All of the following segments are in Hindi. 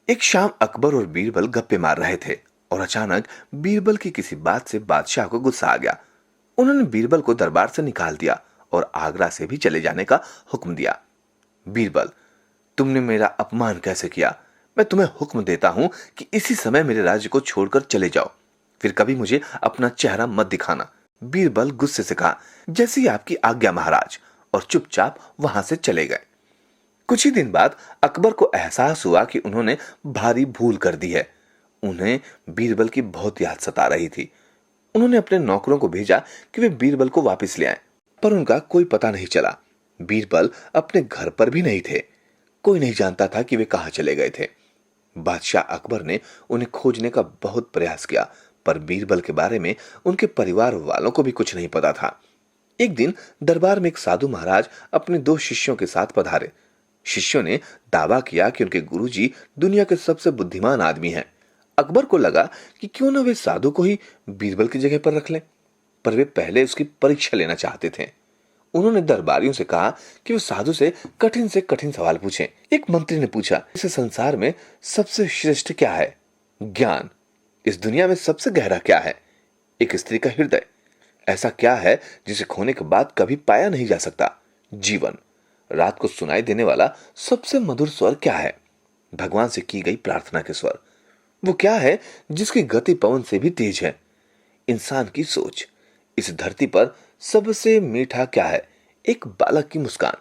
एक शाम अकबर और बीरबल गप्पे मार रहे थे और अचानक बीरबल की किसी बात से बादशाह को गुस्सा आ गया। उन्होंने बीरबल को दरबार से निकाल दिया और आगरा से भी चले जाने का हुक्म दिया। बीरबल, तुमने मेरा अपमान कैसे किया? मैं तुम्हें हुक्म देता हूं कि इसी समय मेरे राज्य को छोड़कर चले जाओ, फिर कभी मुझे अपना चेहरा मत दिखाना। बीरबल गुस्से से कहा, जैसी ही आपकी आज्ञा महाराज, और चुपचाप वहां से चले गए। कुछ ही दिन बाद अकबर को एहसास हुआ कि उन्होंने भारी भूल कर दी है। उन्हें बीरबल की बहुत याद सता रही थी। उन्होंने अपने नौकरों को भेजा कि वे बीरबल को वापस ले आएं, पर उनका कोई पता नहीं चला। बीरबल अपने घर पर भी नहीं थे। कोई नहीं जानता था कि वे कहां चले गए थे। बादशाह अकबर ने उन्हें खोजने का बहुत प्रयास किया, पर बीरबल के बारे में उनके परिवार वालों को भी कुछ नहीं पता था। एक दिन दरबार में एक साधु महाराज अपने दो शिष्यों के साथ पधारे। शिष्यों ने दावा किया कि उनके गुरुजी दुनिया के सबसे बुद्धिमान आदमी हैं। अकबर को लगा कि क्यों ना वे साधु को ही बीरबल की जगह पर रख लें, पर वे पहले उसकी परीक्षा लेना चाहते थे। उन्होंने दरबारियों से कहा कि वे साधु से कठिन सवाल पूछें। एक मंत्री ने पूछा, इस संसार में सबसे श्रेष्ठ क्या है? ज्ञान। इस दुनिया में सबसे गहरा क्या है? एक स्त्री का हृदय। ऐसा क्या है जिसे खोने के बाद कभी पाया नहीं जा सकता? जीवन। रात को सुनाई देने वाला सबसे मधुर स्वर क्या है? भगवान से की गई प्रार्थना के स्वर। वो क्या है जिसकी गति पवन से भी तेज है? इंसान की सोच। इस धरती पर सबसे मीठा क्या है? एक बालक की मुस्कान।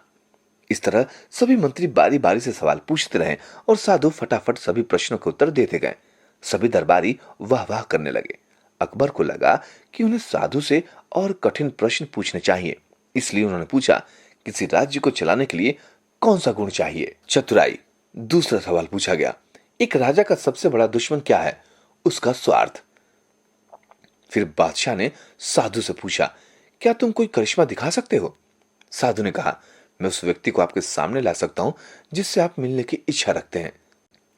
इस तरह सभी मंत्री बारी बारी से सवाल पूछते रहे और साधु फटाफट सभी प्रश्नों के उत्तर देते गए। सभी दरबारी वाह वाह करने लगे। अकबर को लगा कि उन्हें साधु से और कठिन प्रश्न पूछने चाहिए, इसलिए उन्होंने पूछा, किसी राज्य को चलाने के लिए कौन सा गुण चाहिए? चतुराई। दूसरा सवाल पूछा गया, एक राजा का सबसे बड़ा दुश्मन क्या है? उसका स्वार्थ। फिर बादशाह ने साधु से पूछा, क्या तुम कोई करिश्मा दिखा सकते हो? साधु ने कहा, मैं उस व्यक्ति को आपके सामने ला सकता हूं जिससे आप मिलने की इच्छा रखते हैं।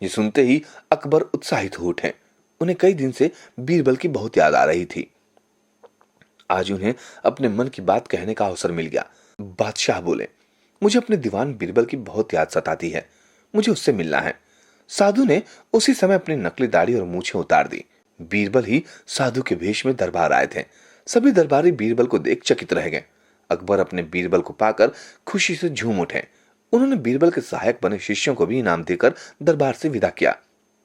ये सुनते ही अकबर उत्साहित हो उठे। उन्हें कई दिन से बीरबल की बहुत याद आ रही थी। आज उन्हें अपने मन की बात कहने का अवसर मिल गया। बादशाह बोले, मुझे अपने दीवान बीरबल की बहुत याद सताती है, मुझे उससे मिलना है। साधु ने उसी समय अपनी नकली दाढ़ी और मूछें उतार दी। बीरबल ही साधु के वेश में दरबार आए थे। सभी दरबारी बीरबल को देख चकित रह गए। अकबर अपने बीरबल को पाकर खुशी से झूम उठे। उन्होंने बीरबल के सहायक बने शिष्यों को भी इनाम देकर दरबार से विदा किया।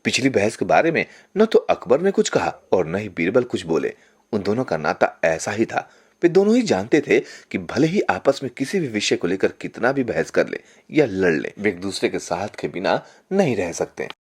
पिछली बहस के बारे में न तो अकबर ने कुछ कहा और न ही बीरबल कुछ बोले। उन दोनों का नाता ऐसा ही था। वे दोनों ही जानते थे कि भले ही आपस में किसी भी विषय को लेकर कितना भी बहस कर ले या लड़ ले, वे एक दूसरे के साथ के बिना नहीं रह सकते।